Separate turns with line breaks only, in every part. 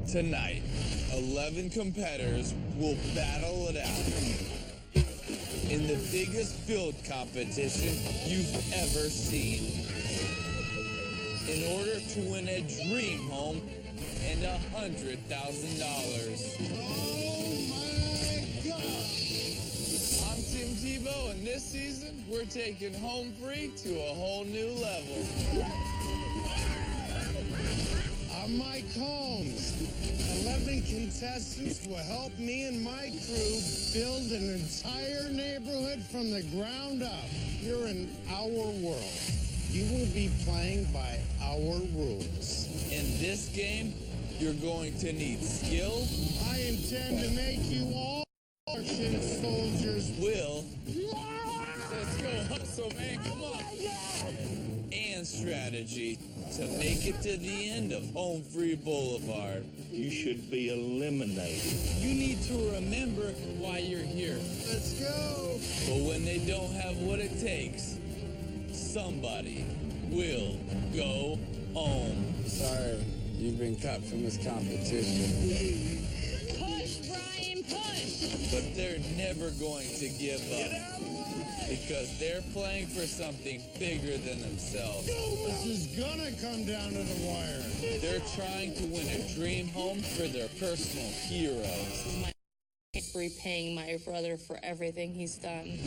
Tonight, 11 competitors will battle it out in the biggest build competition you've ever seen. In order to win a dream home and $100,000.
Oh my God!
I'm Tim Tebow, and this season, we're taking home free to a whole new level.
I'm Mike Holmes. 11 contestants will help me and my crew build an entire neighborhood from the ground up. You're in our world. You will be playing by our rules.
In this game, you're going to need skill.
I intend to make you all Martian soldiers.
Will. Let's go hustle, man. Come on. And strategy to make it to the end of Home Free Boulevard.
You should be eliminated.
You need to remember why you're here.
Let's go.
But when they don't have what it takes, somebody will go home.
Sorry, you've been cut from this competition.
Push, Brian, push!
But they're never going to give up because they're playing for something bigger than themselves.
This is gonna come down to the wire.
They're trying to win a dream home for their personal heroes.
Repaying my brother for everything he's done.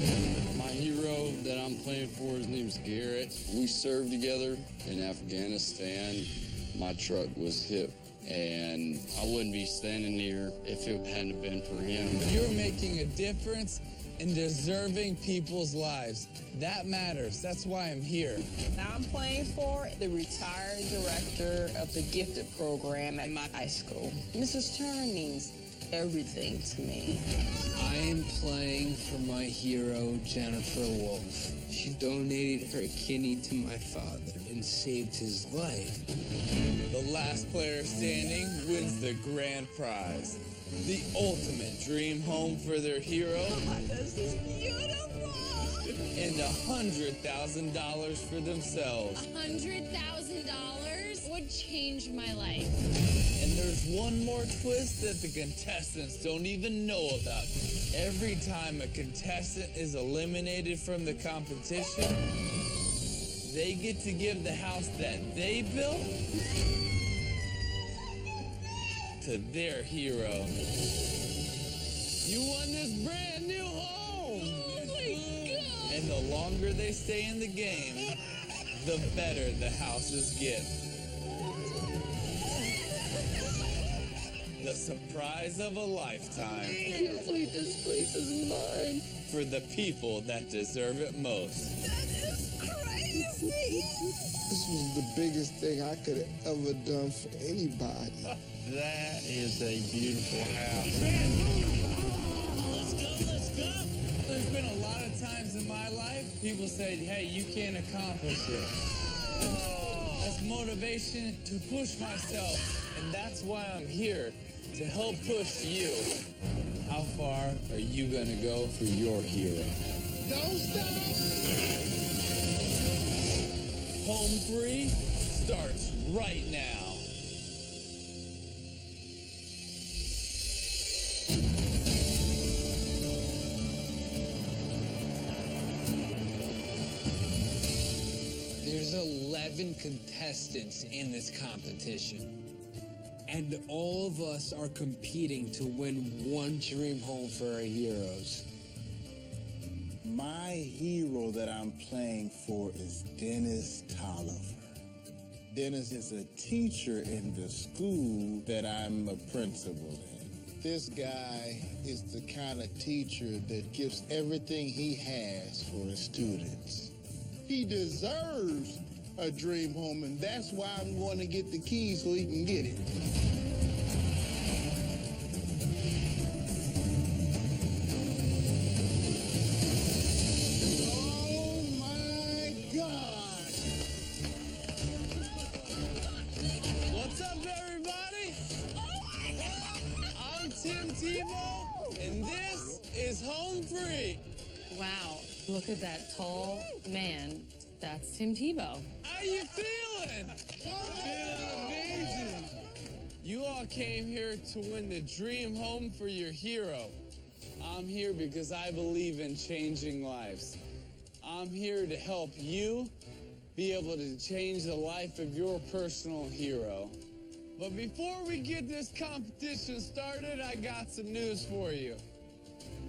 My hero that I'm playing for, his name's Garrett. We served together in Afghanistan. My truck was hit, and I wouldn't be standing here if it hadn't been for him.
You're making a difference in deserving people's lives. That matters. That's why I'm here.
Now I'm playing for the retired director of the gifted program at my high school. Mrs. Turner means everything to me.
I am playing for my hero, Jennifer Wolf. She donated her kidney to my father and saved his life.
The last player standing wins the grand prize. The ultimate dream home for their hero.
This is beautiful.
And $100,000 for themselves.
$100,000 would change my life.
And there's one more twist that the contestants don't even know about. Every time a contestant is eliminated from the competition, they get to give the house that they built to their hero. You won this brand new home!
Oh my God!
And the longer they stay in the game, the better the houses get. The surprise of a lifetime.
I can't believe this place is mine.
For the people that deserve it most.
That is crazy!
This was the biggest thing I could have ever done for anybody.
That is a beautiful house.
Let's go. There's been a lot of times in my life, people say, hey, you can't accomplish it. That's motivation to push myself. And that's why I'm here, to help push you. How far are you gonna go for your hero?
Don't stop.
Home Free starts right now.
There's 11 contestants in this competition. And all of us are competing to win one dream home for our heroes.
My hero that I'm playing for is Dennis Tolliver. Dennis is a teacher in the school that I'm a principal in. This guy is the kind of teacher that gives everything he has for his students. He deserves a dream home, and that's why I'm going to get the keys so he can get it. Oh my God!
What's up, everybody? I'm Tim Tebow, and this is Home Free.
Wow, look at that tall man. That's Tim Tebow.
How you feeling? Feeling amazing. You all came here to win the dream home for your hero. I'm here because I believe in changing lives. I'm here to help you be able to change the life of your personal hero. But before we get this competition started, I got some news for you.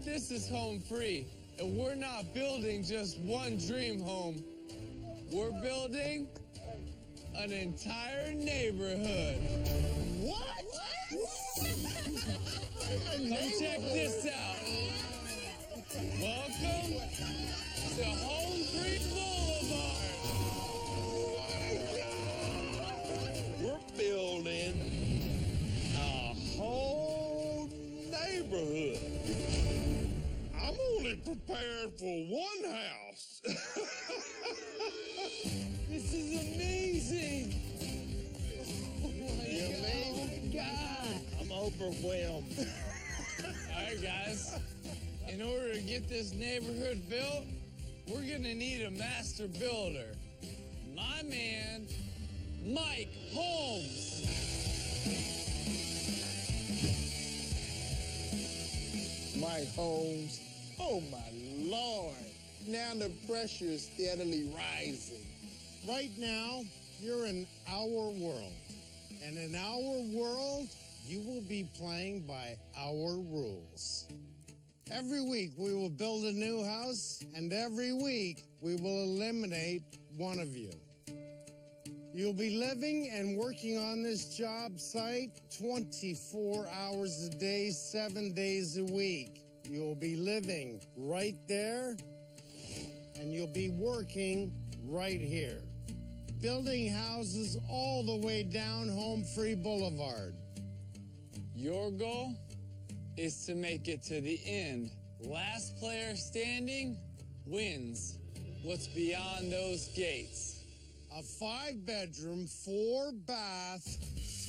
This is home free, and we're not building just one dream home. We're building an entire neighborhood.
What?
Come check this out. Welcome to Home Free Boulevard.
We're building a whole neighborhood. I'm only prepared for one house.
This is amazing. Oh my God.
I'm overwhelmed.
All right, guys. In order to get this neighborhood built, we're gonna need a master builder. My man, Mike Holmes.
Mike Holmes, oh my Lord. Now the pressure is steadily rising.
Right now, you're in our world. And in our world, you will be playing by our rules. Every week, we will build a new house, and every week, we will eliminate one of you. You'll be living and working on this job site 24 hours a day, 7 days a week. You'll be living right there, and you'll be working right here. Building houses all the way down Home Free Boulevard.
Your goal is to make it to the end. Last player standing wins. What's beyond those gates?
A 5-bedroom, 4-bath,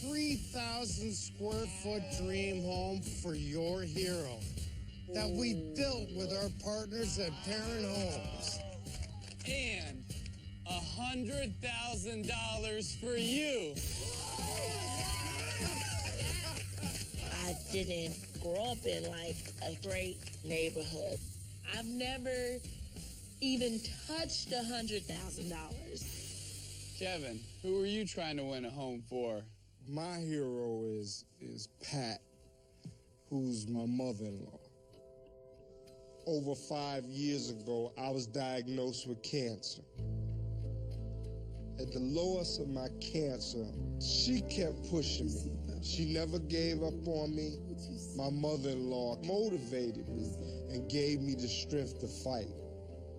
3,000 square foot dream home for your hero that we built with our partners at Parent Homes.
And $100,000 for you.
I didn't grow up in like a great neighborhood. I've never even touched $100,000.
Kevin, who are you trying to win a home for?
My hero is Pat, who's my mother-in-law. Over 5 years ago, I was diagnosed with cancer. At the lowest of my cancer, she kept pushing me. She never gave up on me. My mother-in-law motivated me and gave me the strength to fight.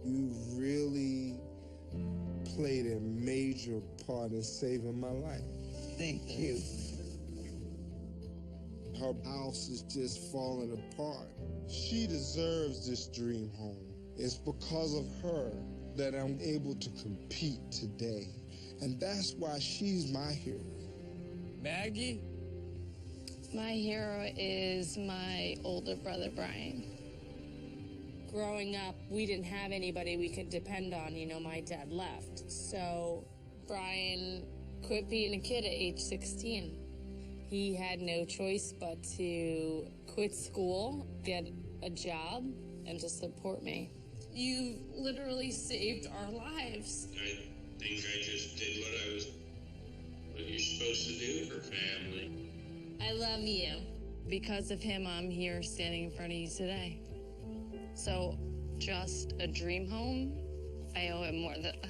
You really played a major part in saving my life.
Thank you.
Her house is just falling apart. She deserves this dream home. It's because of her that I'm able to compete today. And that's why she's my hero.
Maggie?
My hero is my older brother, Brian. Growing up, we didn't have anybody we could depend on. You know, my dad left. So Brian quit being a kid at age 16. He had no choice but to quit school, get a job, and to support me. You literally saved our lives.
I think I just did what you're supposed to do for family.
I love you. Because of him, I'm here standing in front of you today. So, just a dream home? I owe him more than that.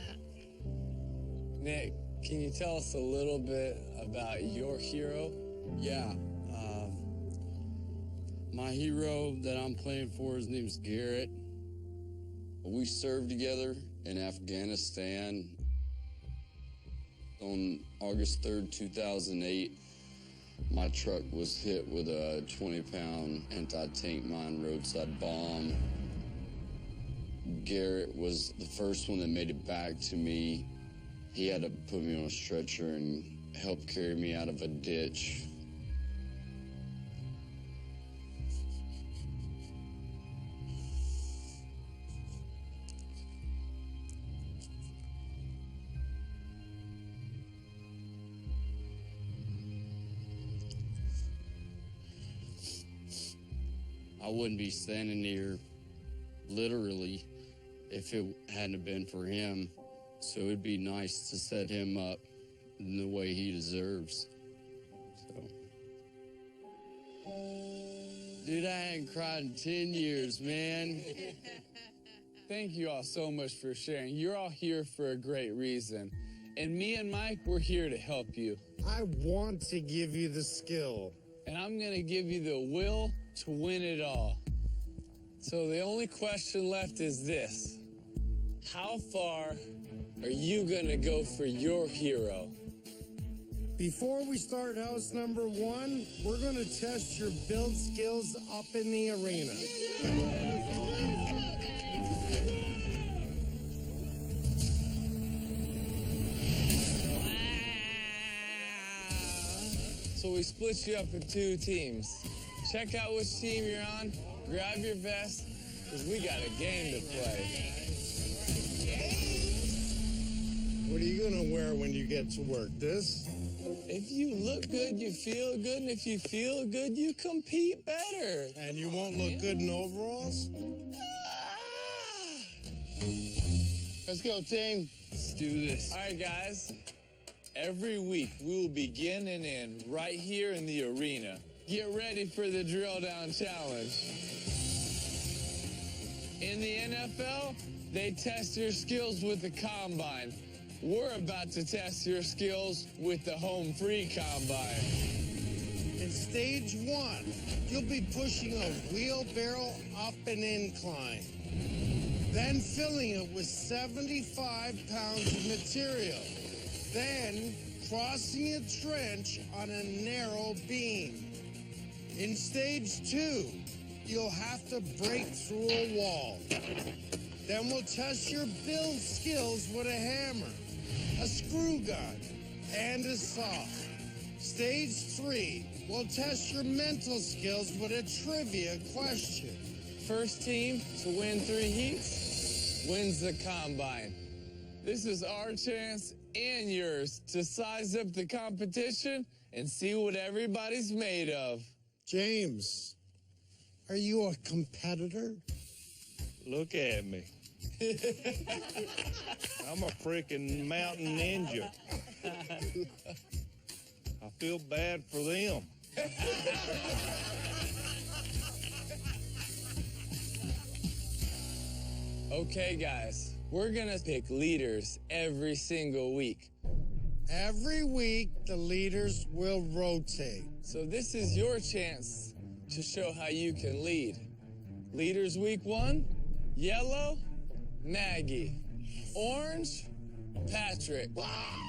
Nick, can you tell us a little bit about your hero?
Yeah. My hero that I'm playing for, his name's Garrett. We served together in Afghanistan. On August 3rd, 2008, my truck was hit with a 20-pound anti-tank mine roadside bomb. Garrett was the first one that made it back to me. He had to put me on a stretcher and help carry me out of a ditch. I wouldn't be standing here literally if it hadn't have been for him. So it'd be nice to set him up in the way he deserves. So, dude, I hadn't cried in 10 years, man.
Thank you all so much for sharing. You're all here for a great reason. And me and Mike, we're here to help you.
I want to give you the skill.
And I'm going to give you the will to win it all. So the only question left is this. How far are you going to go for your hero?
Before we start house number 1, we're going to test your build skills up in the arena.
So we split you up in 2 teams. Check out which team you're on, grab your vest, because we got a game to play.
What are you going to wear when you get to work? This?
If you look good, you feel good, and if you feel good, you compete better.
And you won't look good in overalls? Let's go, team.
Let's do this. All right, guys. Every week, we will begin and end right here in the arena. Get ready for the drill down challenge. In the NFL, they test your skills with the combine. We're about to test your skills with the home free combine.
In stage 1, you'll be pushing a wheelbarrow up an incline, then filling it with 75 pounds of material. Then crossing a trench on a narrow beam. In stage 2, you'll have to break through a wall. Then we'll test your build skills with a hammer, a screw gun, and a saw. Stage 3, we'll test your mental skills with a trivia question.
First team to win 3 heats wins the combine. This is our chance and yours to size up the competition and see what everybody's made of.
James, are you a competitor?
Look at me. I'm a freaking mountain ninja. I feel bad for them.
Okay, guys, we're gonna pick leaders every single week.
Every week, the leaders will rotate.
So this is your chance to show how you can lead. Leaders week 1, yellow, Maggie. Orange, Patrick.
Wow!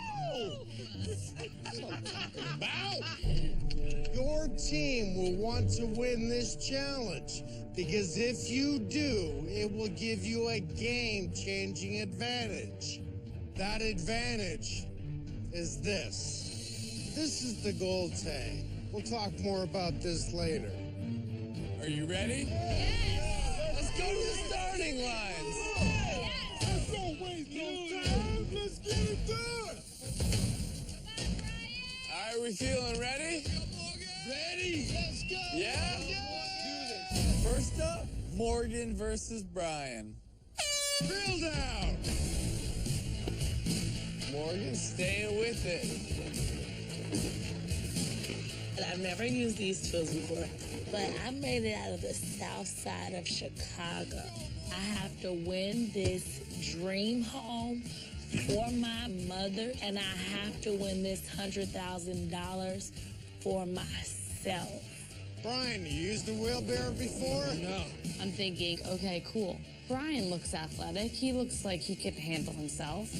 Your team will want to win this challenge because if you do, it will give you a game-changing advantage. That advantage is this. This is the gold tag. We'll talk more about this later.
Are you ready? Yes! Let's go to the starting lines.
Yes! Let's don't waste no time. Let's get it done.
All right, we feeling ready?
Ready? Let's go.
Yeah? First up, Morgan versus Brian.
Drill down.
Morgan staying with it.
I've never used these tools before, but I made it out of the south side of Chicago. I have to win this dream home for my mother, and I have to win this $100,000 for myself.
Brian, you used the wheelbarrow before?
No. I'm thinking, okay, cool. Brian looks athletic. He looks like he could handle himself.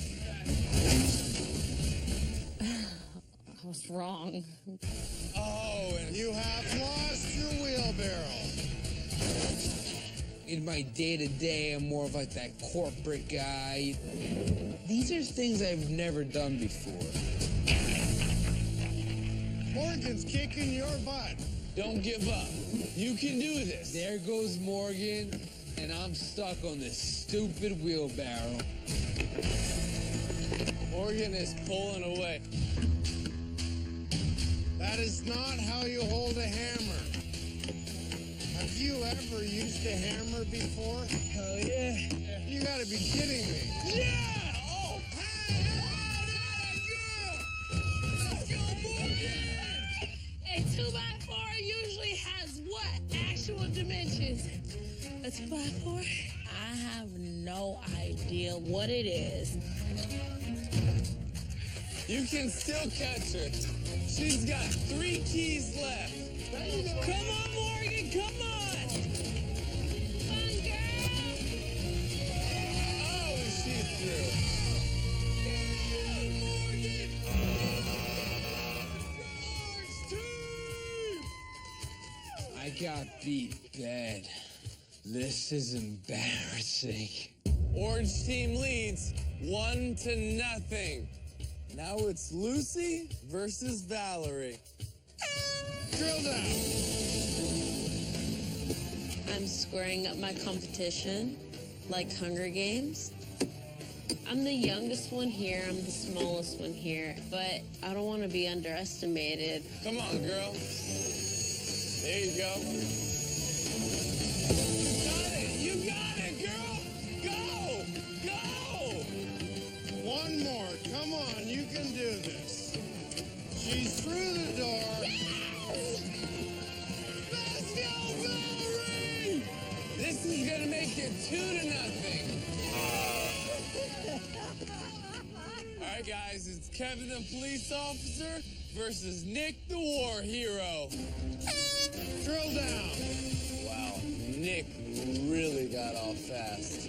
I was wrong.
Oh, and you have lost your wheelbarrow.
In my day-to-day, I'm more of like that corporate guy. These are things I've never done before.
Morgan's kicking your butt.
Don't give up. You can do this.
There goes Morgan, and I'm stuck on this stupid wheelbarrow.
Morgan is pulling away.
That is not how you hold a hammer. Have you ever used a hammer before?
Hell yeah.
You gotta be kidding me.
Yeah! Oh, let's go, Morgan!
A 2x4 usually has what actual dimensions? A 2x4?
I have no idea what it is.
You can still catch her. She's got 3 keys left. Come on, Morgan, come on!
Fun girl!
Oh, she's through.
I got beat bad. This is embarrassing.
Orange team leads 1-0. Now it's Lucy versus Valerie.
Drill down.
I'm squaring up my competition like Hunger Games. I'm the youngest one here, I'm the smallest one here, but I don't want to be underestimated.
Come on, girl. There you go. You got it, girl. Go. Go.
One more. Come on, you can do this. She's through the door.
Let's go, Valerie. This is going to make it 2-0. All right, guys, it's Kevin the police officer versus Nick the war hero.
Drill down.
Wow, Nick really got off fast.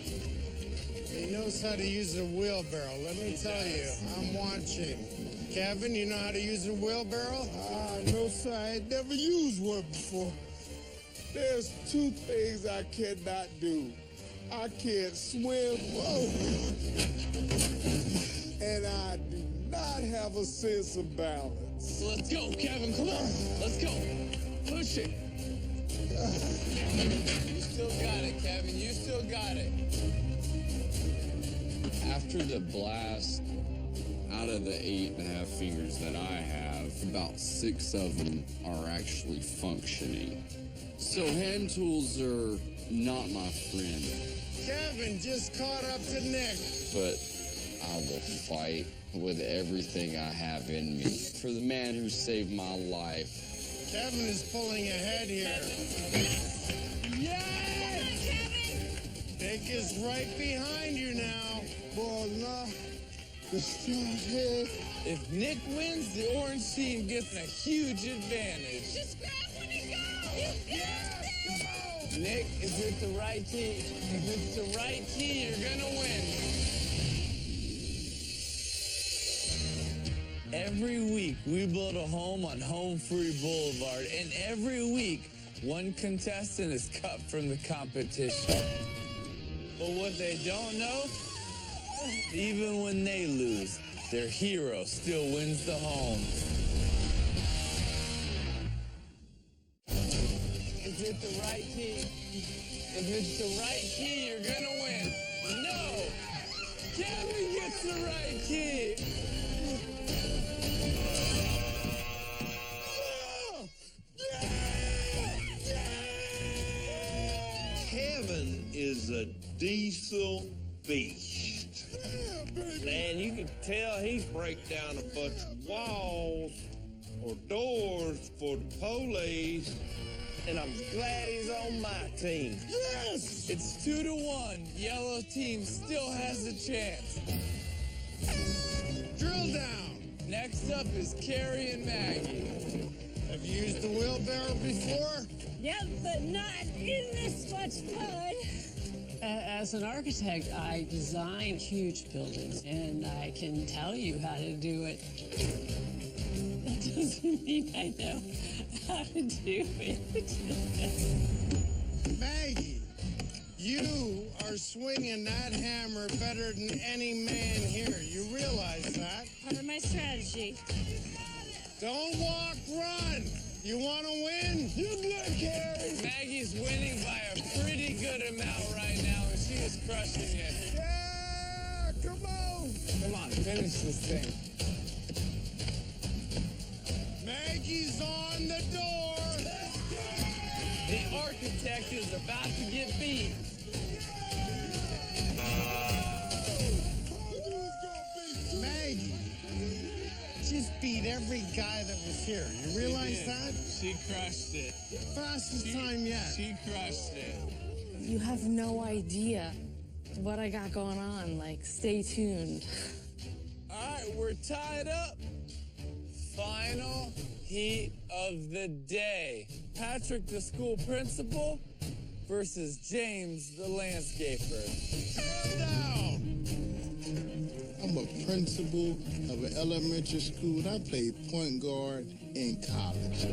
He knows how to use a wheelbarrow. Let me tell you, I'm watching. Kevin, you know how to use a wheelbarrow?
No, sir, I ain't never used one before. There's 2 things I cannot do. I can't swim, and I do not have a sense of balance.
Let's go, Kevin, come on. Let's go. Push it. You still got it, Kevin. You still got it.
After the blast, out of the 8.5 fingers that I have, about 6 of them are actually functioning. So hand tools are not my friend.
Kevin just caught up to Nick.
But I will fight with everything I have in me for the man who saved my life.
Kevin is pulling ahead here.
Yes!
Nick is right behind you now.
Boy, nah, the strong head.
If Nick wins, the orange team gets a huge advantage.
Just grab when you go!
Nick, is it the right key? If it's the right key, you're gonna win. Every week, we build a home on Home Free Boulevard, and every week, one contestant is cut from the competition. But what they don't know, even when they lose, their hero still wins the home. Is it the right key? If it's the right key, you're gonna win. No! Kevin gets the right key!
Kevin is a diesel beast. Man, you can tell he break down a bunch of walls or doors for the police. And I'm glad he's on my team.
Yes!
It's 2-1. Yellow team still has a chance.
Drill down.
Next up is Carrie and Maggie.
Have you used the wheelbarrow before?
Yep, but not in this much fun. As an architect, I design huge buildings, and I can tell you how to do it. That doesn't mean I know how to do it.
Maggie, you are swinging that hammer better than any man here. You realize that?
Part of my strategy.
Don't walk, run. You want to win? You good, Carrie.
Maggie's winning by a pretty good amount right now, and she is crushing it.
Yeah, come on.
Come on, finish this thing.
Maggie's on the door.
The architect is about to get beat.
Maggie just beat every guy that was here. You realize that?
She crushed it.
Fastest time yet.
She crushed it.
You have no idea what I got going on. Like, stay tuned.
All right, we're tied up. Final heat of the day. Patrick, the school principal, versus James, the landscaper.
Down.
I'm a principal of an elementary school, and I played point guard in college.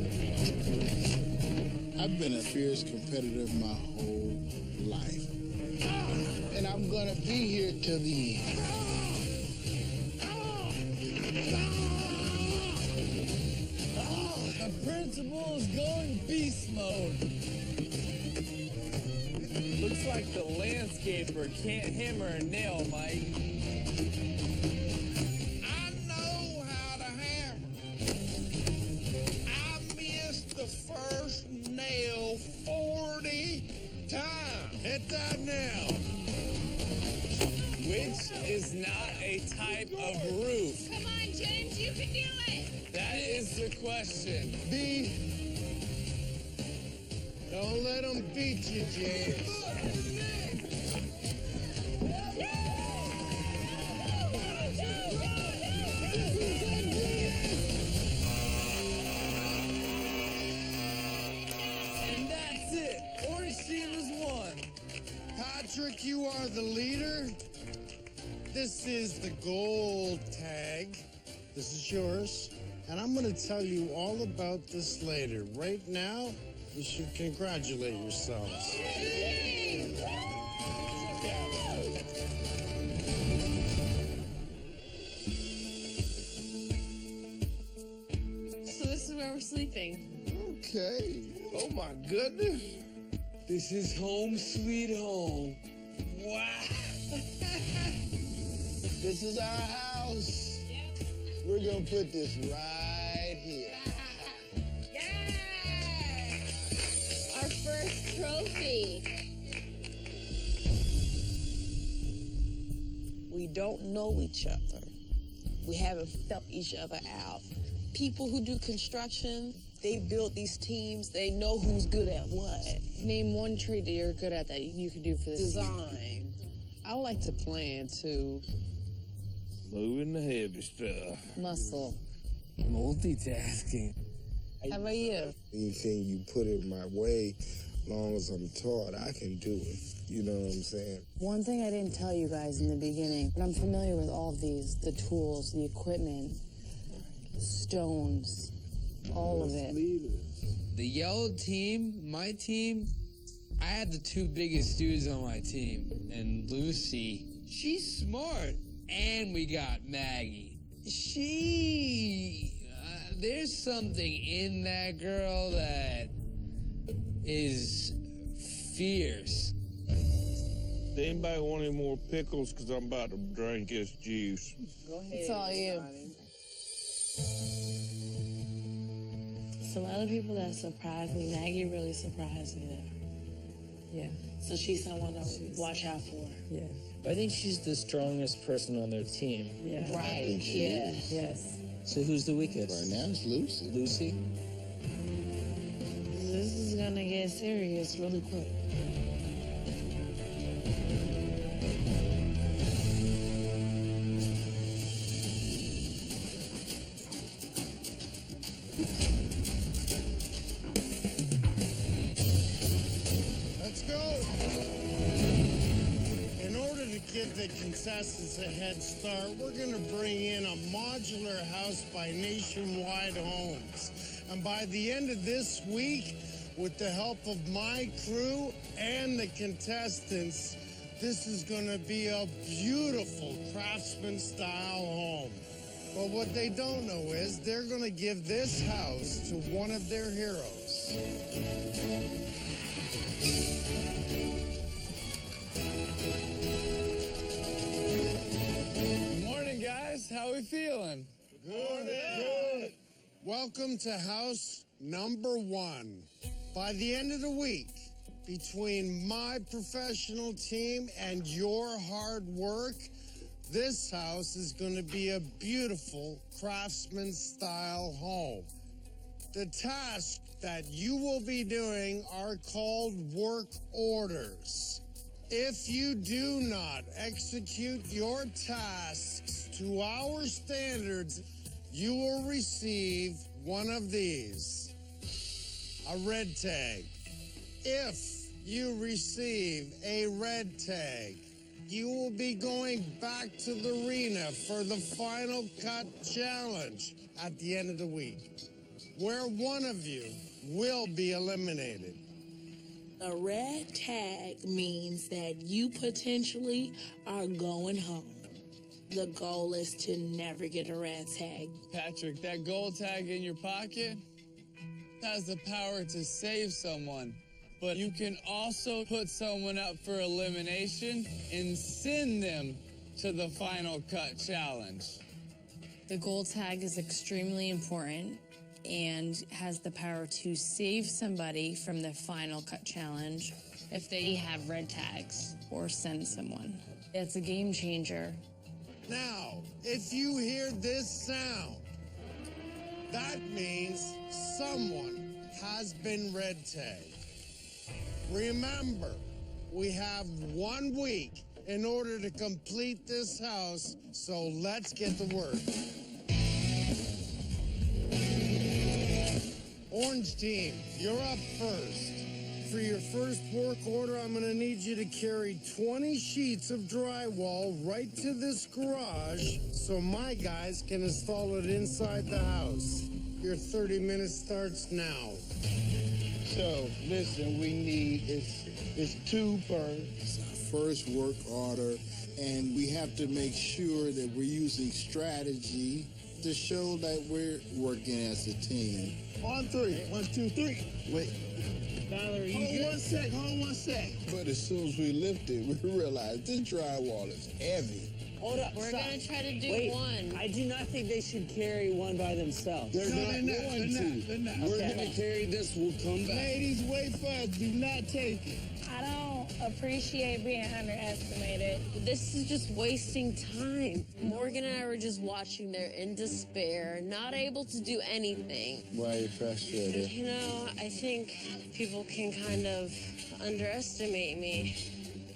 I've been a fierce competitor my whole life. And I'm gonna be here till the end.
The principal is going beast mode. Looks like the landscaper can't hammer a nail, Mike.
I know how to hammer. I missed the first nail 40 times.
Hit that nail.
Which is not a type of roof?
Come on, James, you can do it.
That is the question.
B. Don't let them beat you, James.
And that's it. Orange team has won.
Patrick, you are the leader. This is the gold tag. This is yours. And I'm going to tell you all about this later. Right now, you should congratulate yourselves.
So this is where we're sleeping.
Okay. Oh my goodness.
This is home sweet home.
Wow. This is our house. We're gonna put this right here.
Our first trophy.
We don't know each other. We haven't felt each other out. People who do construction, they build these teams. They know who's good at what.
Name one trait that you're good at that you can do for this.
Design.
I like to plan too.
Moving the heavy stuff.
Muscle.
Multitasking.
How about you?
Anything you put in my way, as long as I'm taught, I can do it. You know what I'm saying?
One thing I didn't tell you guys in the beginning, but I'm familiar with all of these, the tools, the equipment, stones, all of it.
The yellow team, my team, I had the two biggest dudes on my team. And Lucy, she's smart. And we got Maggie. There's something in that girl that is fierce.
Does anybody want any more pickles? Because I'm about to drink this juice.
Go ahead.
It's all you. So other people that surprised me, Maggie really surprised me there. Yeah. So she's someone to watch out for.
Yeah. I think she's the strongest person on their team.
Yeah.
Right. Yeah.
Yes.
So who's the weakest?
Right now it's Lucy.
Lucy?
This is gonna get serious really quick.
Let's go. In order to give the contestants a head start, we're going to bring in a modular house by Nationwide Homes. And by the end of this week, with the help of my crew and the contestants, this is going to be a beautiful craftsman-style home. But what they don't know is they're going to give this house to one of their heroes.
Good morning, guys. How we feeling?
Good. Welcome to house number 1. By the end of the week, between my professional team and your hard work, this house is going to be a beautiful craftsman-style home. The tasks that you will be doing are called work orders. If you do not execute your tasks to our standards, you will receive one of these, a red tag. If you receive a red tag, you will be going back to the arena for the final cut challenge at the end of the week, where one of you will be eliminated.
A red tag means that you potentially are going home. The goal is to never get a red tag.
Patrick, that gold tag in your pocket has the power to save someone, but you can also put someone up for elimination and send them to the final cut challenge.
The gold tag is extremely important and has the power to save somebody from the final cut challenge if they have red tags or send someone. It's a game changer.
Now, if you hear this sound, that means someone has been red tagged. Remember, we have 1 week in order to complete this house, so let's get to work. Orange team, you're up first. For your first work order, I'm going to need you to carry 20 sheets of drywall right to this garage so my guys can install it inside the house. Your 30 minutes starts now.
So, listen, we need, it's 2 per. It's our first work order, and we have to make sure that we're using strategy to show that we're working as a team.
On 3. 1, 2, 3. Wait.
Valerie, hold one sec.
But as soon as we lift it, we realized this drywall is heavy.
Hold up,
We're
stop.
gonna try to do
Wait,
one.
I do not think they should carry one by themselves.
They're not going to.
They're not.
We're going to carry this. We'll come back.
Ladies, wait for us. Do not take it.
I don't appreciate being underestimated.
This is just wasting time. Morgan and I were just watching there in despair, not able to do anything.
Why are you frustrated?
You know, I think people can kind of underestimate me.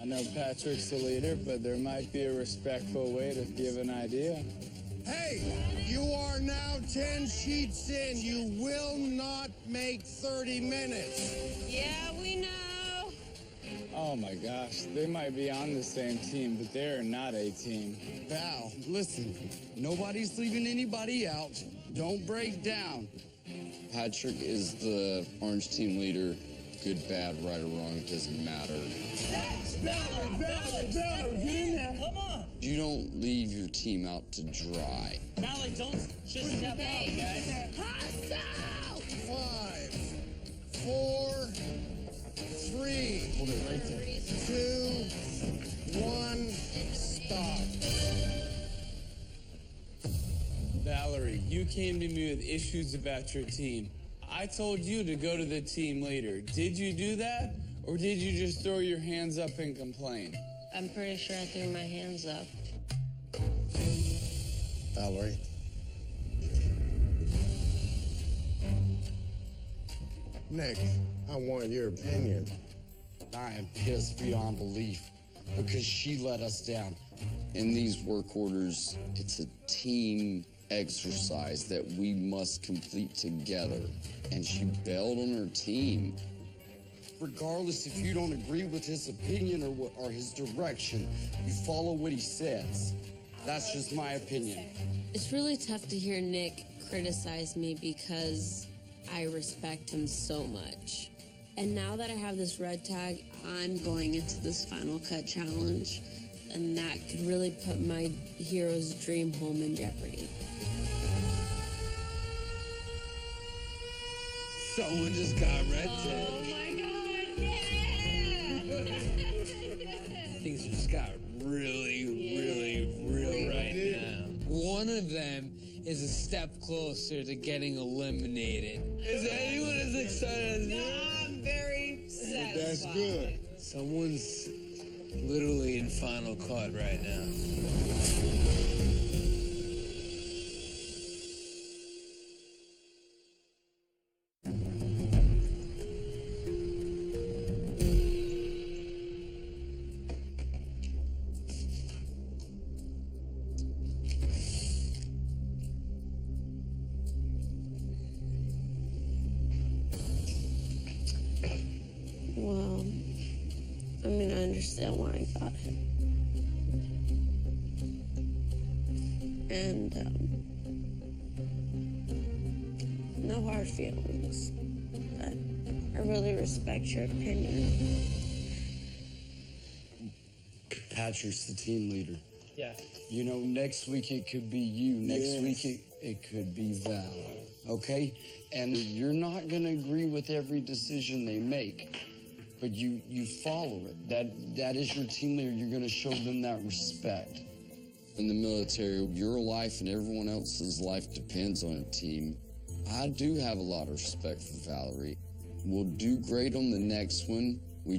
I know Patrick's the leader, but there might be a respectful way to give an idea.
Hey, you are now 10 sheets in. You will not make 30 minutes.
Yeah, we know.
Oh my gosh, they might be on the same team, but they're not a team.
Val, listen, nobody's leaving anybody out. Don't break down.
Patrick is the orange team leader. Good, bad, right or wrong, it doesn't matter.
Valerie, get in there. Come on.
You don't leave your team out to dry.
Valerie, don't just step out, guys.
5, 4, 3,
Hold it right there.
2, 1, stop.
Valerie, you came to me with issues about your team. I told you to go to the team leader. Did you do that? Or did you just throw your hands up and complain?
I'm pretty sure I threw my hands up.
Valerie. Nick, I want your opinion.
I am pissed beyond belief because she let us down. In these work orders, it's a team exercise that we must complete together. And she bailed on her team. Regardless if you don't agree with his opinion or his direction, you follow what he says. That's just my opinion.
It's really tough to hear Nick criticize me because I respect him so much. And now that I have this red tag, I'm going into this final cut challenge. And that could really put my hero's dream home in jeopardy.
Someone just got red tag.
Oh my God, yeah!
Things just got really real right now. One of them is a step closer to getting eliminated. Is anyone as excited as me?
I'm very sad.
That's good.
Someone's literally in final cut right now.
Well, I mean, I understand why I got it. And, no hard feelings. But I really respect your opinion.
Patrick's the team leader.
Yeah.
You know, next week it could be you. Next week it could be Val. Okay? And you're not going to agree with every decision they make, but you follow it. That is your team leader. You're going to show them that respect. In the military, your life and everyone else's life depends on a team. I do have a lot of respect for Valerie. We'll do great on the next one. We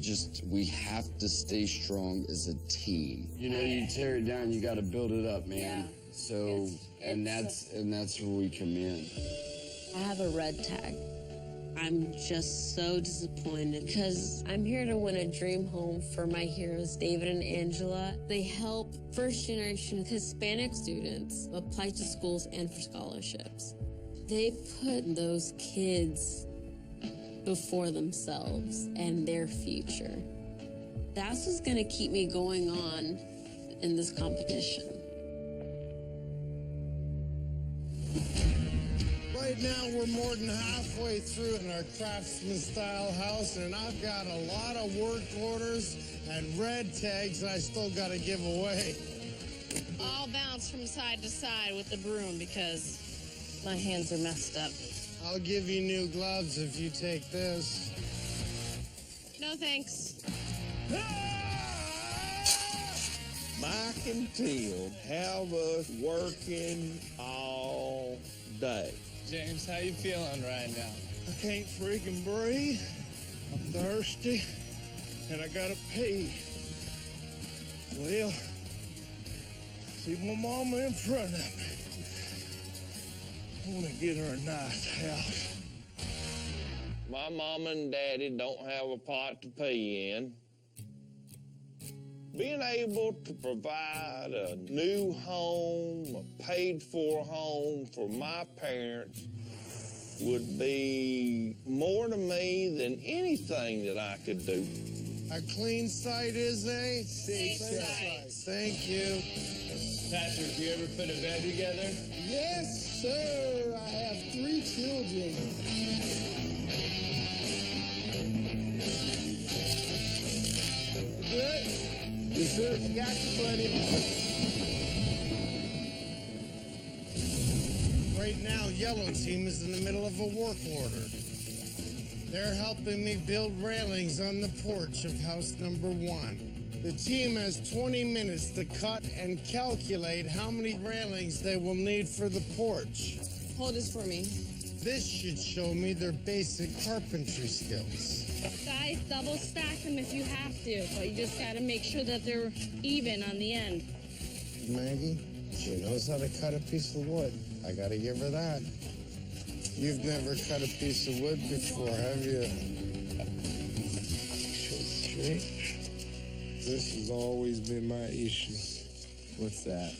have to stay strong as a team. You know, you tear it down, you got to build it up, man.
Yeah.
So, that's where we come in.
I have a red tag. I'm just so disappointed because I'm here to win a dream home for my heroes, David and Angela. They help first-generation Hispanic students apply to schools and for scholarships. They put those kids before themselves and their future. That's what's gonna keep me going on in this competition.
Right now, we're more than halfway through in our craftsman-style house, and I've got a lot of work orders and red tags I still got to give away.
I'll bounce from side to side with the broom because my hands are messed up.
I'll give you new gloves if you take this.
No thanks.
Mike and Tim have us working all day.
James, how you feeling right now?
I can't freaking breathe. I'm thirsty, and I gotta pee. Well, see my mama in front of me. I want to get her a nice house. My mama and daddy don't have a pot to pee in. Being able to provide a new home, a paid-for home for my parents would be more to me than anything that I could do.
A clean site is a safe site. Thank you.
Patrick, you ever put a bed together?
Yes, sir. I have 3 children. Good? Yes, sir. Got you, buddy. Right now, Yellow Team is in the middle of a work order. They're helping me build railings on the porch of house number 1. The team has 20 minutes to cut and calculate how many railings they will need for the porch.
Hold this for me.
This should show me their basic carpentry skills.
Guys, double stack them if you have to, but you just gotta make sure that they're even on the end.
Maggie, she knows how to cut a piece of wood. I gotta give her that. You've never cut a piece of wood before, have you? Straight. This has always been my issue. What's that?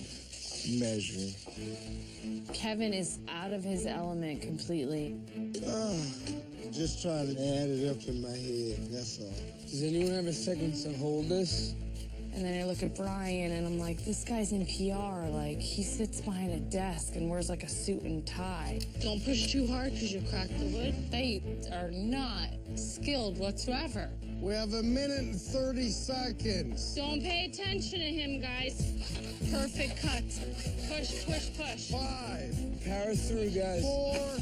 Measuring.
Kevin is out of his element completely.
Just trying to add it up in my head, that's all.
Does anyone have a second to hold this?
And then I look at Brian and I'm like, this guy's in PR. Like, he sits behind a desk and wears like a suit and tie. Don't push too hard because you crack the wood. They are not skilled whatsoever.
We have 1 minute and 30 seconds.
Don't pay attention to him, guys. Perfect cut. Push, push, push.
5,
Power through, guys.
4,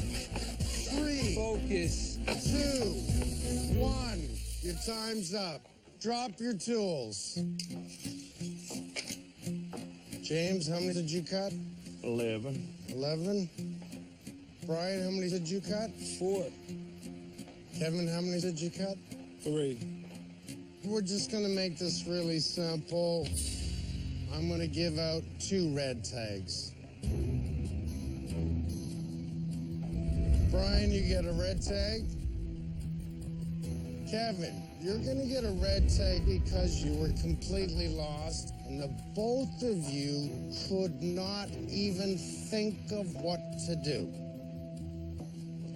3,
Focus.
2, 1. Your time's up. Drop your tools. James, how many did you cut?
11.
11. Brian, how many did you cut?
4.
Kevin, how many did you cut?
3.
We're just gonna make this really simple. I'm gonna give out 2 red tags. Brian, you get a red tag. Kevin, you're gonna get a red tag because you were completely lost and the both of you could not even think of what to do.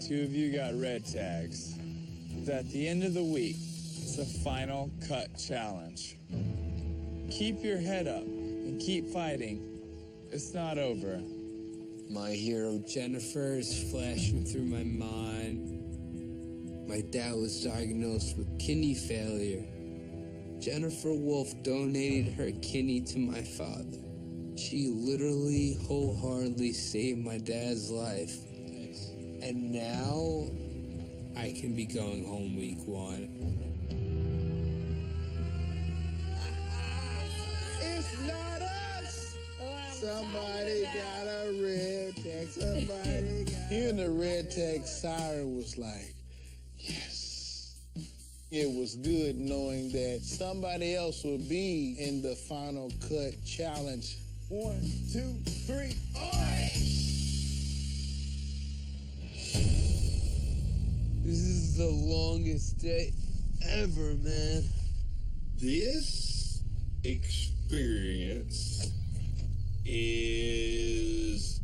2 of you got red tags. At the end of the week, it's the final cut challenge. Keep your head up and keep fighting. It's not over.
My hero Jennifer is flashing through my mind. My dad was diagnosed with kidney failure. Jennifer Wolf donated her kidney to my father. She literally wholeheartedly saved my dad's life. And now I can be going home week 1.
It's not us! Somebody got a red tag. Somebody got
Hearing the red tag siren was like, yes. It was good knowing that somebody else would be in the final cut challenge.
1, 2, 3,
This is the longest day ever, man.
This experience is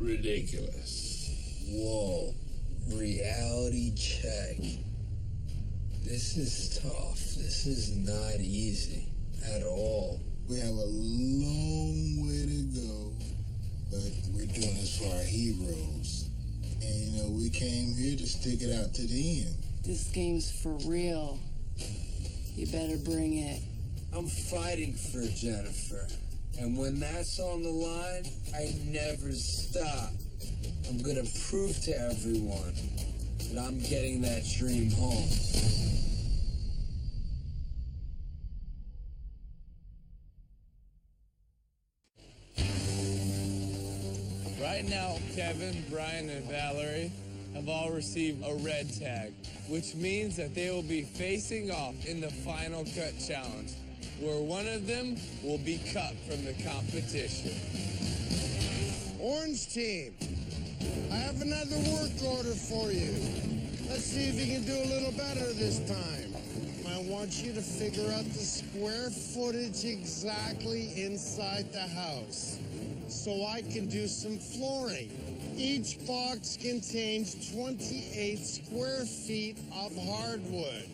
ridiculous.
Whoa, reality check. This is tough. This is not easy at all.
We have a long way to go, but we're doing this for our heroes. And, you know, we came here to stick it out to the end.
This game's for real. You better bring it.
I'm fighting for Jennifer. And when that's on the line, I never stop. I'm gonna prove to everyone that I'm getting that dream home.
Right now, Kevin, Brian, and Valerie have all received a red tag, which means that they will be facing off in the final cut challenge, where one of them will be cut from the competition.
Orange team, I have another work order for you. Let's see if you can do a little better this time. I want you to figure out the square footage exactly inside the house so I can do some flooring. Each box contains 28 square feet of hardwood.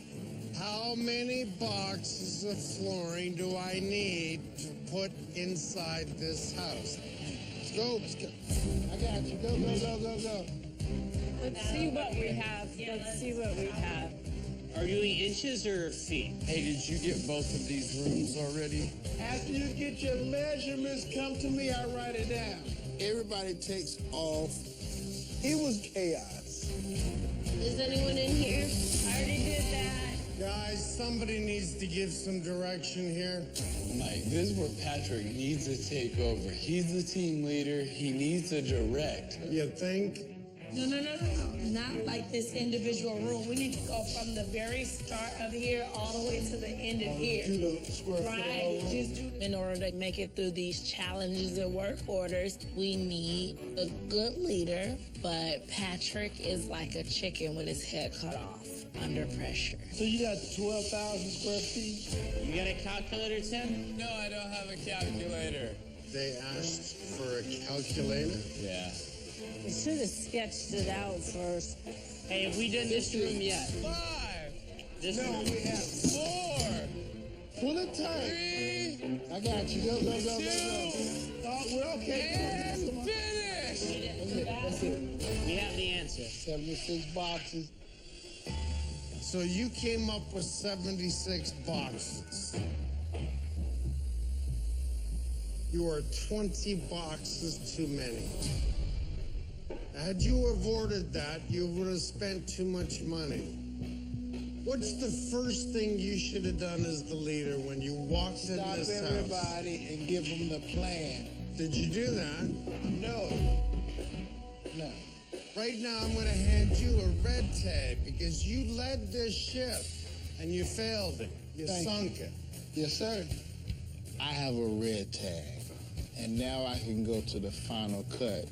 How many boxes of flooring do I need to put inside this house? Let's go. Let's go. I got you. Go, go, go, go, go.
Let's see what we have. Let's see what we have.
Are you doing inches or feet?
Hey, did you get both of these rooms already?
After you get your measurements, come to me, I write it down. Everybody takes off. It was chaos.
Is anyone in here?
I already did that.
Guys, somebody needs to give some direction here.
Mike, this is where Patrick needs to take over. He's the team leader. He needs to direct.
You think?
No. Not like this individual room. We need to go from the very start of here all the way to the end of here. Right? Just do. In order to make it through these challenges and work orders, we need a good leader, but Patrick is like a chicken with his head cut off under pressure.
So you got 12,000 square feet? You got a calculator, Tim?
No, I don't have a calculator.
They asked for a calculator?
Yeah.
We should have sketched it out first.
Hey, have we done this room yet?
5.
This
No,
room?
we have
4.
Pull it tight.
3.
I got you. Go, go, go, go,
2.
go. Oh, we're okay.
And finish.
We have the answer.
76 boxes. So you came up with 76 boxes. You are 20 boxes too many. Had you avoided that, you would have spent too much money. What's the first thing you should have done as the leader when you walked in
Stop
this house?
everybody and give them the plan.
Did you do that?
No.
Right now, I'm going to hand you a red tag because you led this ship and you failed it. You sunk it.
Yes, sir. I have a red tag, and now I can go to the final cut.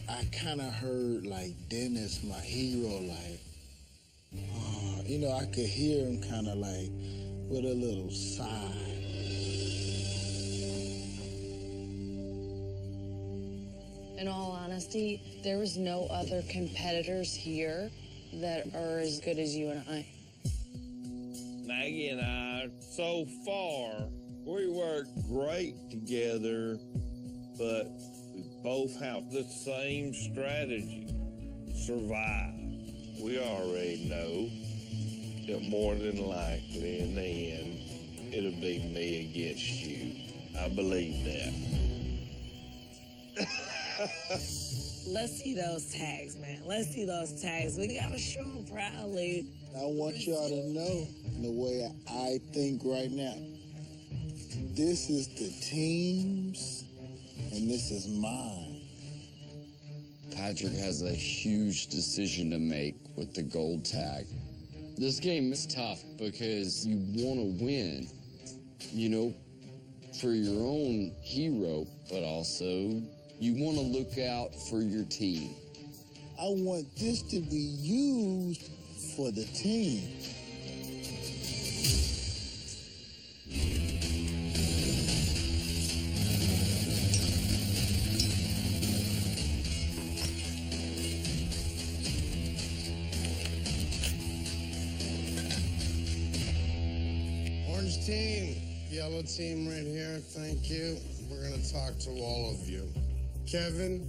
I kind of heard, like, Dennis, my hero, like, you know, I could hear him kind of like with a little sigh.
In all honesty, there was no other competitors here that are as good as you and I.
Maggie and I, so far, we work great together, but we both have the same strategy: survive. We already know that more than likely in the end, it'll be me against you. I believe that.
Let's see those tags, man. Let's see those tags. We gotta show them proudly.
I want y'all to know the way I think right now. This is the team's, and this is mine.
Patrick has a huge decision to make with the gold tag. This game is tough because you want to win, you know, for your own hero, but also you want to look out for your team.
I want this to be used for the team.
Orange team, yellow team right here, thank you. We're gonna talk to all of you. Kevin,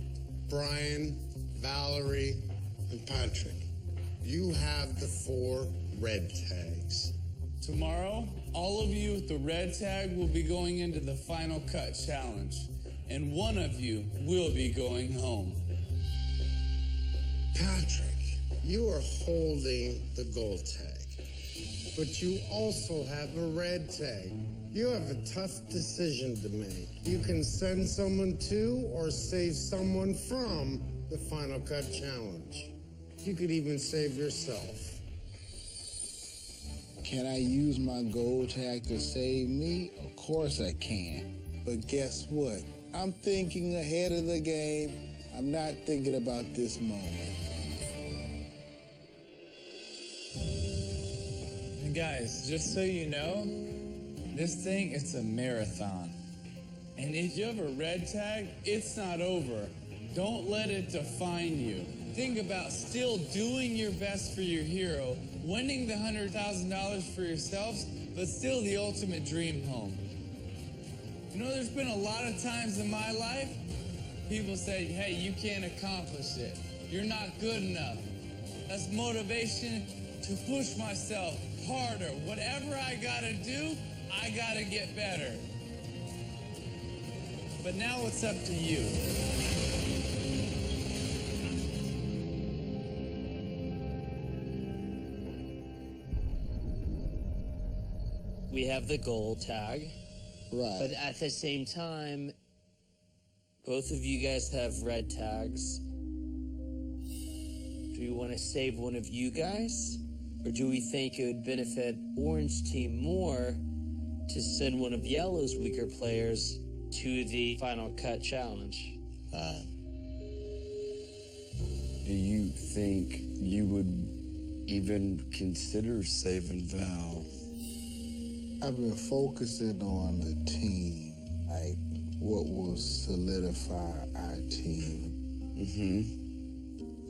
Brian, Valerie, and Patrick. You have the 4 red tags.
Tomorrow, all of you with the red tag will be going into the final cut challenge, and one of you will be going home.
Patrick, you are holding the gold tag, but you also have a red tag. You have a tough decision to make. You can send someone to or save someone from the final cut challenge. You could even save yourself.
Can I use my gold tag to save me? Of course I can. But guess what? I'm thinking ahead of the game. I'm not thinking about this moment.
And guys, just so you know, this thing, it's a marathon. And if you have a red tag, it's not over. Don't let it define you. Think about still doing your best for your hero, winning the $100,000 for yourselves, but still the ultimate dream home. You know, there's been a lot of times in my life, people say, hey, you can't accomplish it. You're not good enough. That's motivation to push myself harder. Whatever I gotta do, I gotta get better. But now it's up to you.
We have the gold tag.
Right.
But at the same time, both of you guys have red tags. Do we want to save one of you guys? Or do we think it would benefit Orange Team more to send one of Yellow's weaker players to the final cut challenge?
Do you think you would even consider saving Val?
I've been focusing on the team, like what will solidify our team.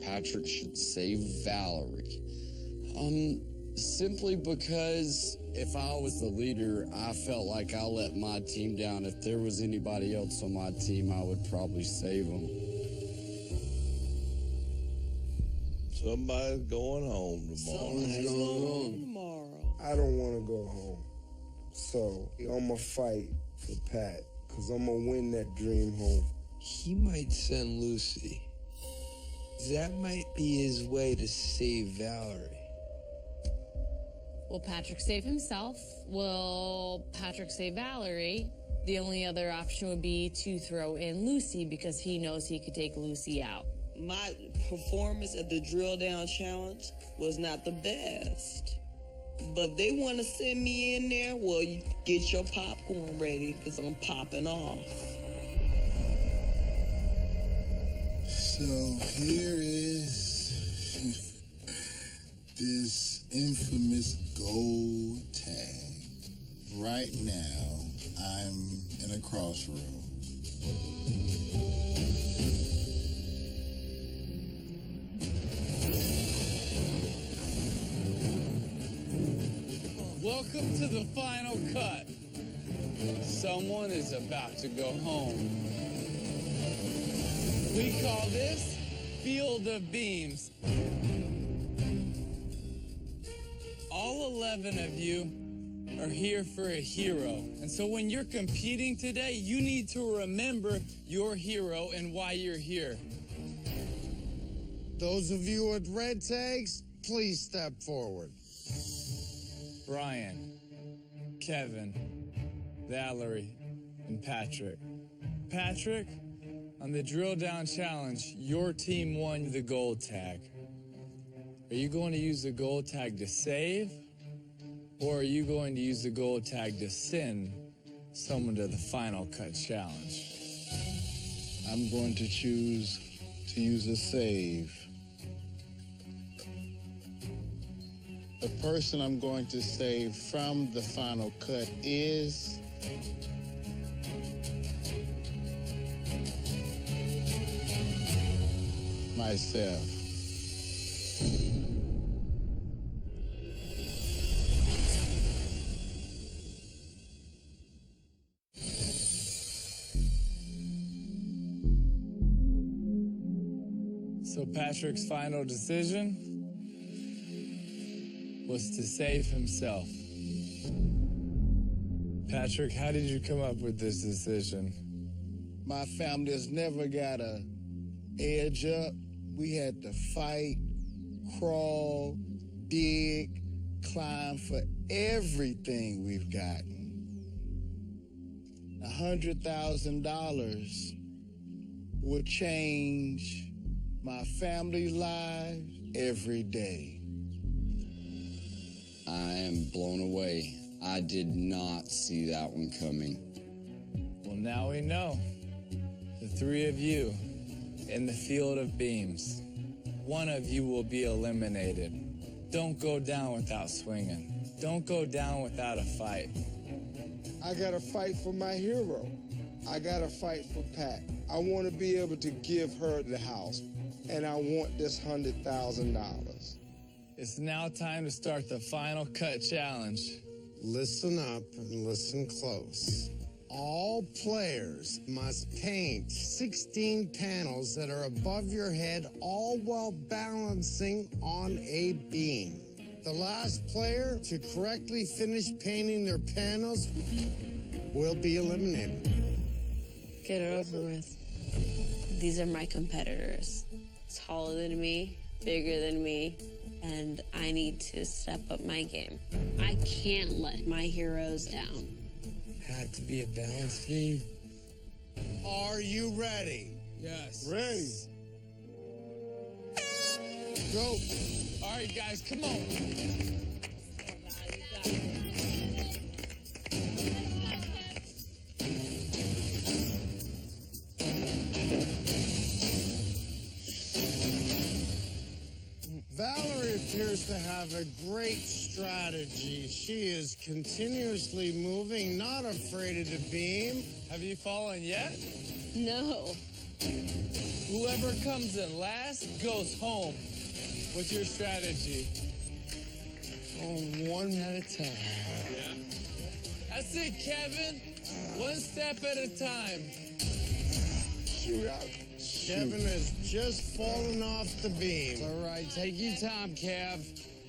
Patrick should save Valerie. Simply because if I was the leader, I felt like I let my team down. If there was anybody else on my team, I would probably save them.
Somebody's going home tomorrow.
I don't want to go home. So I'm going to fight for Pat, because I'm going to win that dream home.
He might send Lucy. That might be his way to save Valerie.
Will Patrick save himself? Will Patrick save Valerie? The only other option would be to throw in Lucy because he knows he could take Lucy out.
My performance at the drill down challenge was not the best. But if they want to send me in there, well, you get your popcorn ready because I'm popping off.
So here is this infamous gold tag. Right now, I'm in a crossroads.
Welcome to the final cut. Someone is about to go home. We call this Field of Beams. All 11 of you are here for a hero. And so when you're competing today, you need to remember your hero and why you're here.
Those of you with red tags, please step forward.
Brian, Kevin, Valerie, and Patrick. Patrick, on the drill down challenge, your team won the gold tag. Are you going to use the gold tag to save? Or are you going to use the gold tag to send someone to the final cut challenge?
I'm going to choose to use a save. The person I'm going to save from the final cut is myself.
So Patrick's final decision was to save himself. Patrick, how did you come up with this decision?
My family has never got a edge up. We had to fight, crawl, dig, climb for everything we've gotten. $100,000 would change my family's lives every day.
I am blown away. I did not see that one coming.
Well, now we know. The three of you in the field of beams. One of you will be eliminated. Don't go down without swinging. Don't go down without a fight.
I gotta fight for my hero. I gotta fight for Pat. I want to be able to give her the house, and I want this $100,000.
It's now time to start the final cut challenge.
Listen up and listen close. All players must paint 16 panels that are above your head, all while balancing on a beam. The last player to correctly finish painting their panels will be eliminated.
Get it over with. These are my competitors. Taller than me, bigger than me, and I need to step up my game. I can't let my heroes down.
Had to be a balanced beam.
Are you ready?
Yes.
Ready. Go.
All right, guys, come on.
Valerie appears to have a great strategy. She is continuously moving, not afraid of the beam.
Have you fallen yet?
No.
Whoever comes in last goes home. What's your strategy?
One at a time.
Yeah. That's it, Kevin. One step at a time.
Shoot out.
Kevin has just fallen off the beam.
All right, take your time, Kev.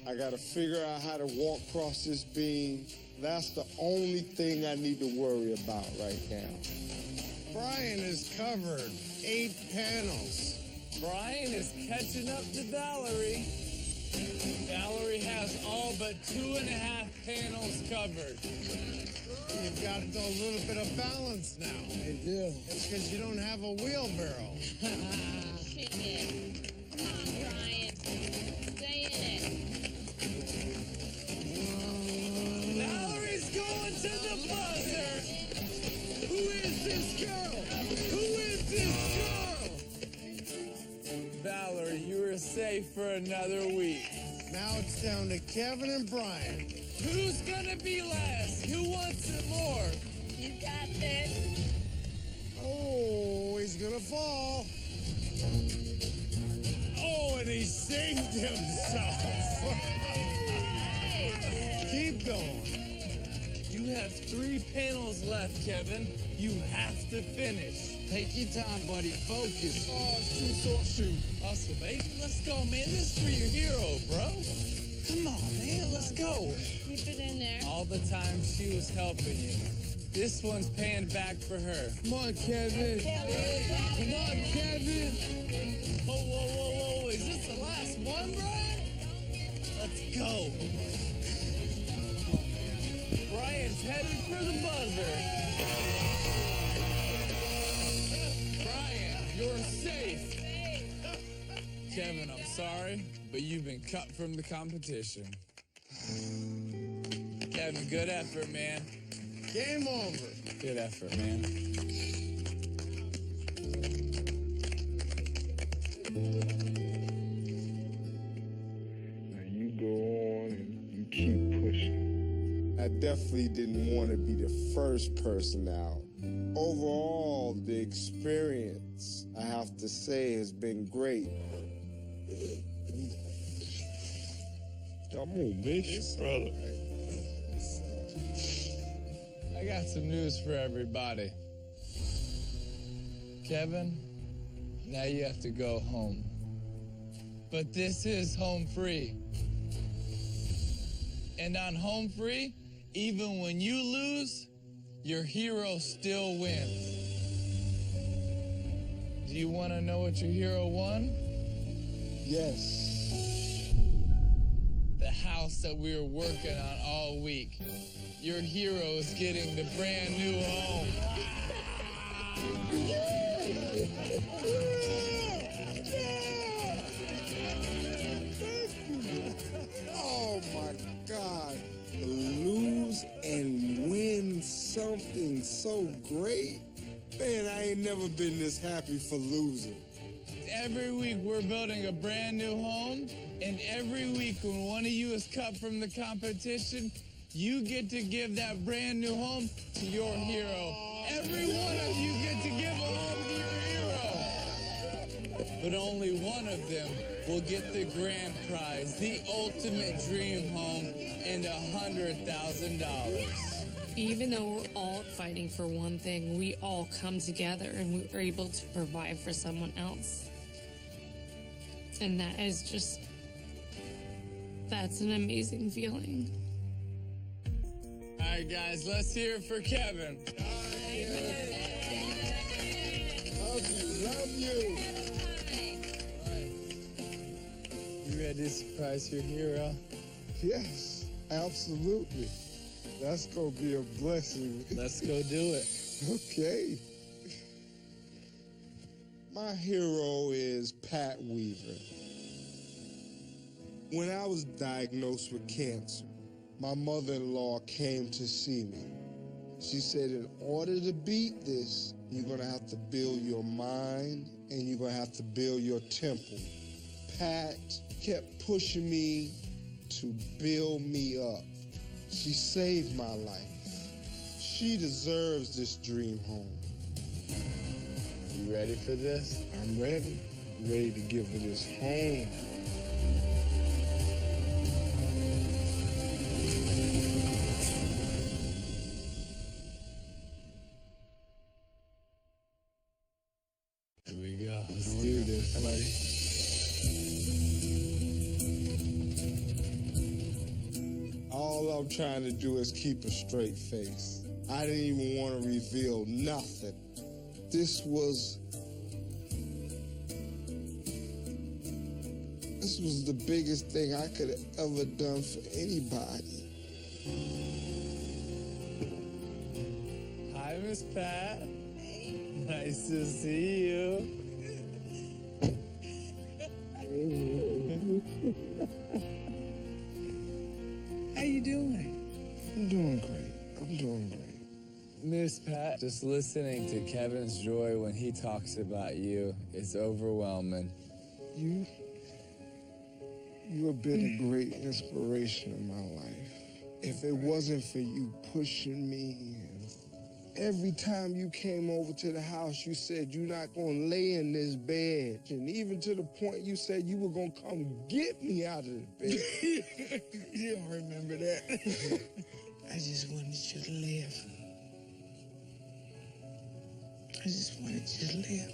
I gotta figure out how to walk across this beam. That's the only thing I need to worry about right now.
Brian is covered 8 panels.
Brian is catching up to Valerie. Valerie has all but 2.5 panels covered.
You've got a little bit of balance now.
I do.
It's because you don't have a wheelbarrow.
Come on, Brian. Stay in it.
to the buzzer. Who is this girl? Who is this girl? Valerie, you are safe for another week.
Now it's down to Kevin and Brian.
Who's gonna be last? Who wants it more?
You got this.
Oh, he's gonna fall. Oh, and he saved himself. Keep going.
You have 3 panels left, Kevin. You have to finish.
Take your time, buddy. Focus.
Oh, shoot.
Awesome, baby. Let's go, man. This is for your hero, bro. Come on, man. Let's go.
Keep it in there.
All the time she was helping you. This one's paying back for her.
Come on, Kevin. Come on, Kevin.
Whoa. Is this the last one, Brian? Let's go. Brian's headed for the buzzer. Brian, you're safe. Kevin, I'm sorry, but you've been cut from the competition. Kevin, good effort, man.
Game over.
Good effort, man.
Now you go on and you keep pushing. I definitely didn't want to be the first person out. Overall, the experience, I have to say, has been great.
Come on, bitch. Brother.
I got some news for everybody. Kevin, now you have to go home. But this is home free. And on home free, even when you lose, your hero still wins. Do you want to know what your hero won?
Yes.
The house that we were working on all week. Your hero is getting the brand new home.
Oh my God. To lose and win something so great. Man, I ain't never been this happy for losing.
Every week we're building a brand new home, and every week when one of you is cut from the competition, you get to give that brand new home to your hero. Every one of you get to give a home to your hero. But only one of them will get the grand prize, the ultimate dream home, and $100,000.
Even though we're all fighting for one thing, we all come together and we are able to provide for someone else. And that is just, that's an amazing feeling.
All right, guys, let's hear it for Kevin.
Love you.
You ready to surprise your hero?
Yes, absolutely. That's gonna be a blessing.
Let's go do it.
Okay. My hero is Pat Weaver. When I was diagnosed with cancer, my mother-in-law came to see me. She said, in order to beat this, you're gonna have to build your mind and you're gonna have to build your temple. Pat kept pushing me to build me up. She saved my life. She deserves this dream home.
You ready for this?
I'm ready. I'm ready to give her this home.
Here we go. Let's do this, buddy.
All I'm trying to do is keep a straight face. I didn't even want to reveal nothing. This was the biggest thing I could have ever done for anybody.
Hi, Miss Pat. Nice to see you.
How you doing?
I'm doing great. I'm doing great.
Miss Pat, just listening to Kevin's joy when he talks about you is overwhelming.
You have been a great inspiration in my life. If it wasn't for you pushing me, and every time you came over to the house, you said you're not gonna lay in this bed. And even to the point you said you were gonna come get me out of the bed.
You don't remember that. I just wanted you to live. I just wanted you to live.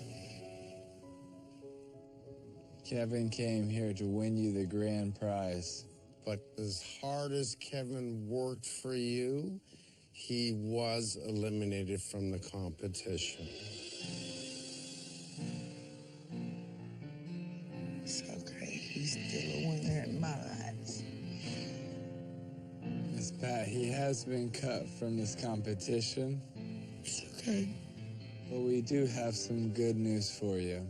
Kevin came here to win you the grand prize.
But as hard as Kevin worked for you, he was eliminated from the competition. It's okay. He's still a winner in my eyes.
Miss Pat, he has been cut from this competition.
It's okay.
But we do have some good news for you.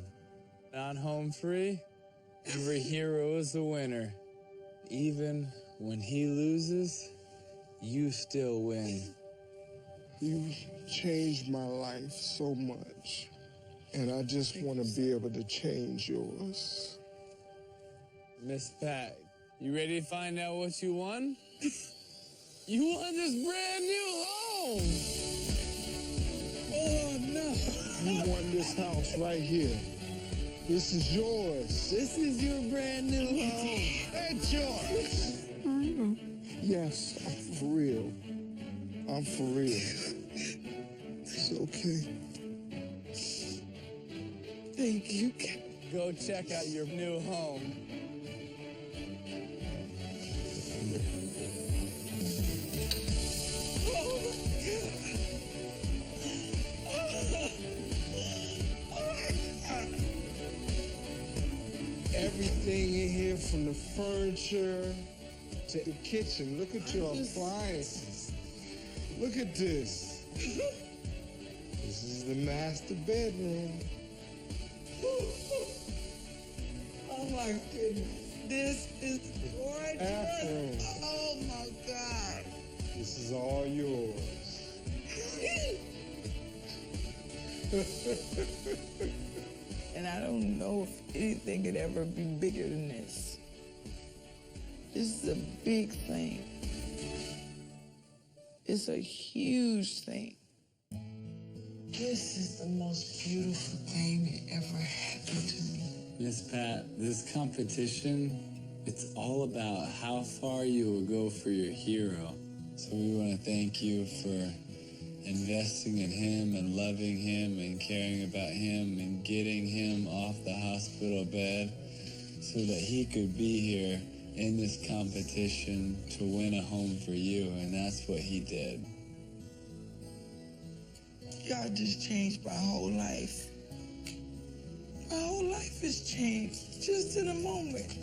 Not home free, every hero is a winner. Even when he loses, you still win.
You changed my life so much, and I just want to be able to change yours.
Miss Pat, you ready to find out what you won? You won this brand new home!
Oh, no.
You won this house right here. This is yours.
This is your brand new home.
It's yours.
Yes, I'm for real. I'm for real. It's okay.
Thank you.
Go check out your new home.
Everything in here, from the furniture to the kitchen. Look at your appliances. Look at this. This is the master bedroom.
Oh my goodness. This is gorgeous.
Bathroom.
Oh my God.
This is all yours.
And I don't know if anything could ever be bigger than this. This is a big thing. It's a huge thing. This is the most beautiful thing that ever happened to me.
Miss Pat, this competition, it's all about how far you will go for your hero. So we want to thank you for investing in him and loving him and caring about him and getting him off the hospital bed so that he could be here in this competition to win a home for you, and that's what he did.
God just changed my whole life. My whole life has changed just in a moment.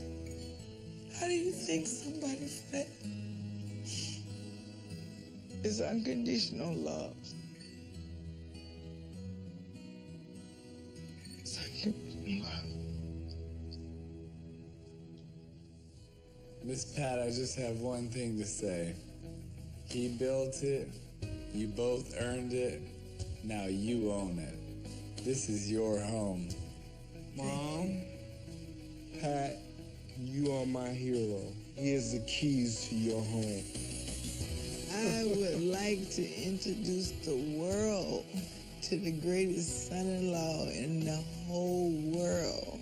How do you think somebody felt? It's unconditional love. It's unconditional love.
Miss Pat, I just have one thing to say. He built it, you both earned it, now you own it. This is your home.
Mom, Pat, you are my hero. Here's the keys to your home.
I would like to introduce the world to the greatest son-in-law in the whole world,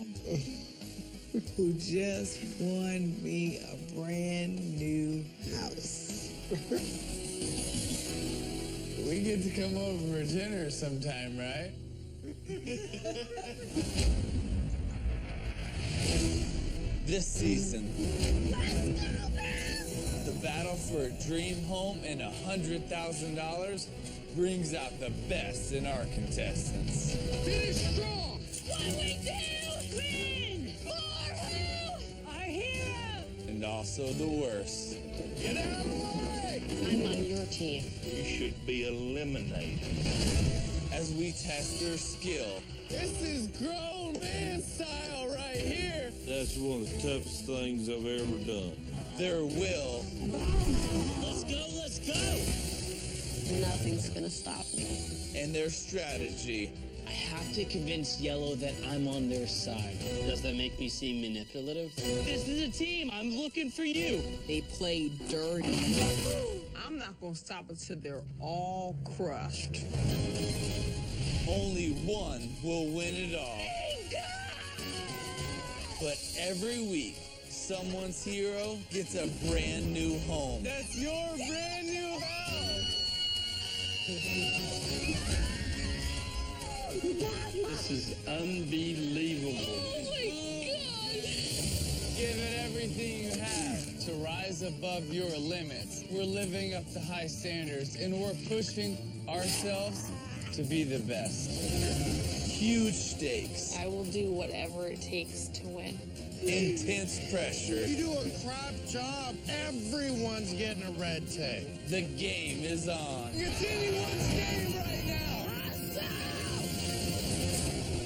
who just won me a brand new house.
We get to come over for dinner sometime, right? This season, the battle for a dream home and $100,000 brings out the best in our contestants.
Finish strong!
What we do, win! For who? Our hero!
And also the worst.
Get out of the way!
I'm on your team.
You should be eliminated.
As we test their skill.
This is grown man style right here.
That's one of the toughest things I've ever done.
Their will.
Let's go, let's go!
that's gonna stop me.
And their strategy.
I have to convince Yellow that I'm on their side. Does that make me seem manipulative? This is a team. I'm looking for you.
They play dirty. I'm not gonna stop until they're all crushed.
Only one will win it all. But every week, someone's hero gets a brand new home. That's your brand new house!
This is unbelievable.
Oh my gosh! Give it everything you have to rise above your limits. We're living up to high standards, and we're pushing ourselves to be the best. Huge stakes.
I will do whatever it takes to win.
Intense pressure.
You do a crap job, everyone's getting a red tape.
The game is on.
It's anyone's game right now.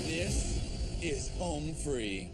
This is Home Free.